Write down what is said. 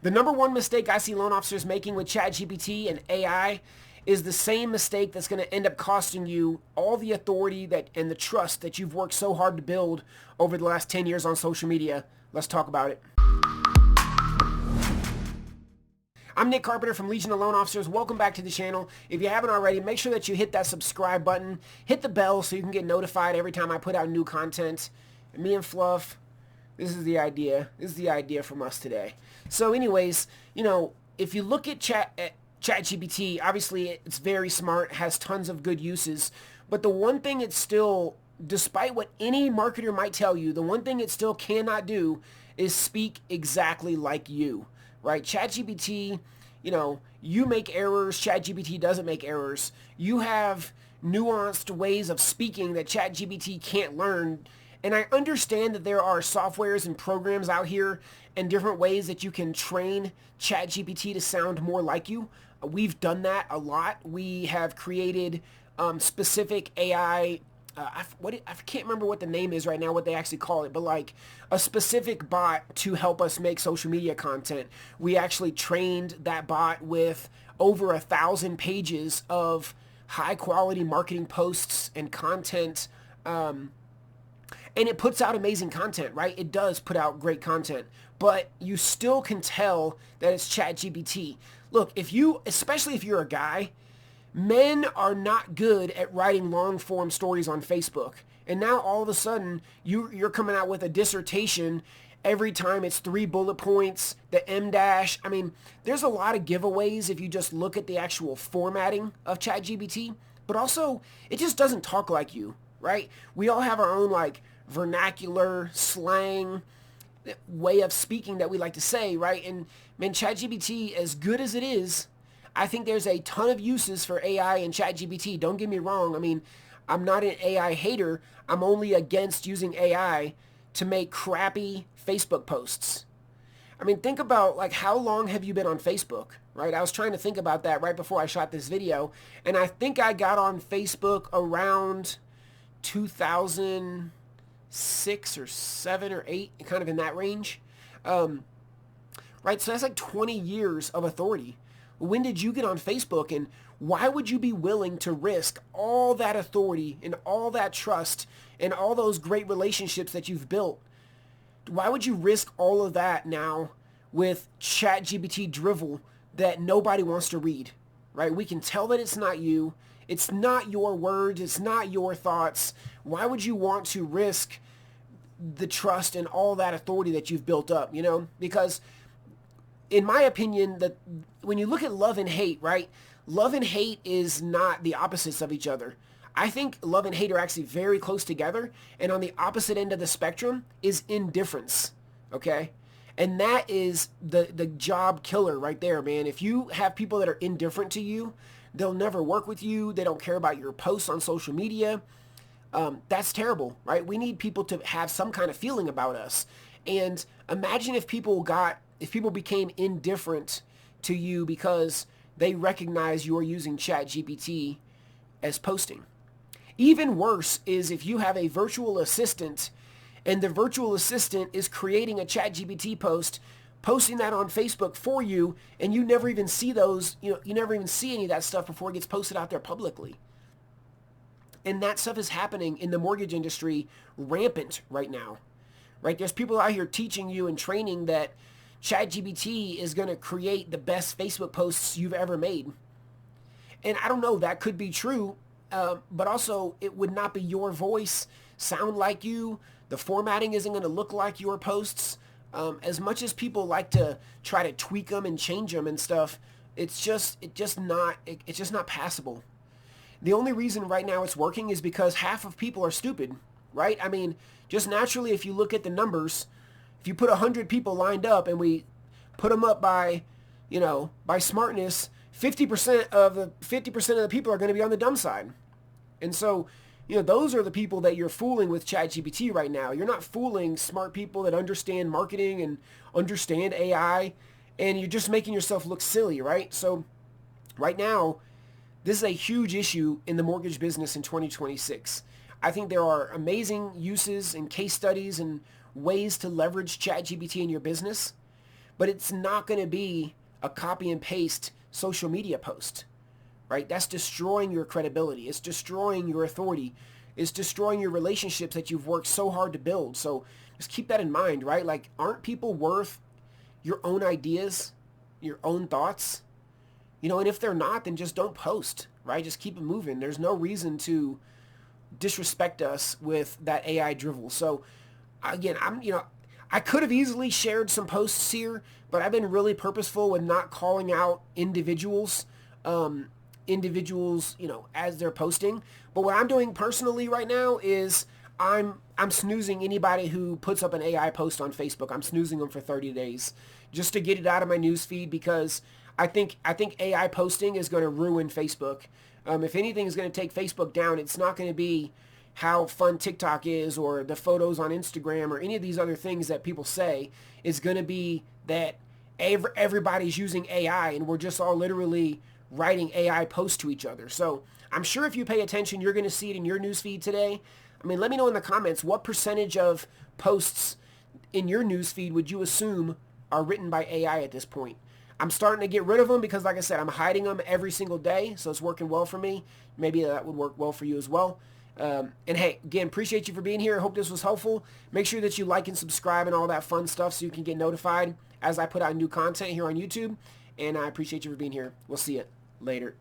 The number one mistake I see loan officers making with ChatGPT and AI is the same mistake that's going to end up costing you all the authority that and the trust that you've worked so hard to build over the last 10 years on social media. Let's talk about it. I'm Nick Carpenter from Legion of Loan Officers. Welcome back to the channel. If you haven't already, make sure that you hit that subscribe button, hit the bell so you can get notified every time I put out new content. And me and Fluff, this is the idea. This is the idea from us today. So anyways, if you look at ChatGPT, obviously it's very smart, has tons of good uses. But the one thing it's still, despite what any marketer might tell you, the one thing it still cannot do is speak exactly like you, right? ChatGPT, you make errors. ChatGPT doesn't make errors. You have nuanced ways of speaking that ChatGPT can't learn. And I understand that there are softwares and programs out here and different ways that you can train ChatGPT to sound more like you. We've done that a lot. We have created specific AI, I can't remember what the name is right now, what they actually call it, but like a specific bot to help us make social media content. We actually trained that bot with over 1,000 pages of high quality marketing posts and content. And it puts out amazing content, right? It does put out great content, but you still can tell that it's ChatGPT. Look, especially if you're a guy, men are not good at writing long form stories on Facebook. And now all of a sudden you're coming out with a dissertation every time it's 3 bullet points, the M dash. I mean, there's a lot of giveaways if you just look at the actual formatting of ChatGPT, but also it just doesn't talk like you, right? We all have our own vernacular, slang, way of speaking that we like to say, right? And man, ChatGPT, as good as it is, I think there's a ton of uses for AI and ChatGPT. Don't get me wrong. I mean, I'm not an AI hater. I'm only against using AI to make crappy Facebook posts. I mean, think about how long have you been on Facebook, right? I was trying to think about that right before I shot this video. And I think I got on Facebook around 2006 or 7 or 8, kind of in that range. Right? So that's like 20 years of authority. When did you get on Facebook, and why would you be willing to risk all that authority and all that trust and all those great relationships that you've built? Why would you risk all of that now with ChatGPT drivel that nobody wants to read, right? We can tell that it's not you. It's not your words. It's not your thoughts. Why would you want to risk the trust and all that authority that you've built up, Because in my opinion, that when you look at love and hate, right? Love and hate is not the opposites of each other. I think love and hate are actually very close together. And on the opposite end of the spectrum is indifference, okay? And that is the job killer right there, man. If you have people that are indifferent to you, they'll never work with you. They don't care about your posts on social media. That's terrible, right? We need people to have some kind of feeling about us. And imagine if people became indifferent to you because they recognize you're using ChatGPT as posting. Even worse is if you have a virtual assistant and the virtual assistant is creating a ChatGPT post, posting that on Facebook for you, and you never even see those, you never even see any of that stuff before it gets posted out there publicly. And that stuff is happening in the mortgage industry rampant right now, right? There's people out here teaching you and training that ChatGPT is going to create the best Facebook posts you've ever made. And I don't know, that could be true, but also it would not be your voice, sound like you. The formatting isn't going to look like your posts. As much as people like to try to tweak them and change them and stuff, it's just not passable. The only reason right now it's working is because half of people are stupid, right? I mean, just naturally, if you look at the numbers, if you put 100 people lined up and we put them up by smartness, 50% of the people are going to be on the dumb side. And so, those are the people that you're fooling with ChatGPT right now. You're not fooling smart people that understand marketing and understand AI, and you're just making yourself look silly, right? So right now, this is a huge issue in the mortgage business in 2026. I think there are amazing uses and case studies and ways to leverage ChatGPT in your business. but it's not going to be a copy and paste social media post, right? That's destroying your credibility. It's destroying your authority. It's destroying your relationships that you've worked so hard to build. So just keep that in mind, right? Like, aren't people worth your own ideas, your own thoughts? And if they're not, then just don't post, right? Just keep it moving. There's no reason to disrespect us with that AI drivel. So again, I could have easily shared some posts here, but I've been really purposeful with not calling out individuals, as they're posting. But what I'm doing personally right now is I'm snoozing anybody who puts up an AI post on Facebook. I'm snoozing them for 30 days just to get it out of my news feed, because I think AI posting is going to ruin Facebook. If anything is going to take Facebook down, it's not going to be how fun TikTok is or the photos on Instagram or any of these other things that people say. It's going to be that everybody's using AI and we're just all literally writing AI posts to each other. So I'm sure if you pay attention, you're going to see it in your newsfeed today. I mean, let me know in the comments, what percentage of posts in your newsfeed would you assume are written by AI at this point? I'm starting to get rid of them because, like I said, I'm hiding them every single day, so it's working well for me. Maybe that would work well for you as well. And hey, again, appreciate you for being here. I hope this was helpful. Make sure that you like and subscribe and all that fun stuff so you can get notified as I put out new content here on YouTube. And I appreciate you for being here. We'll see you later.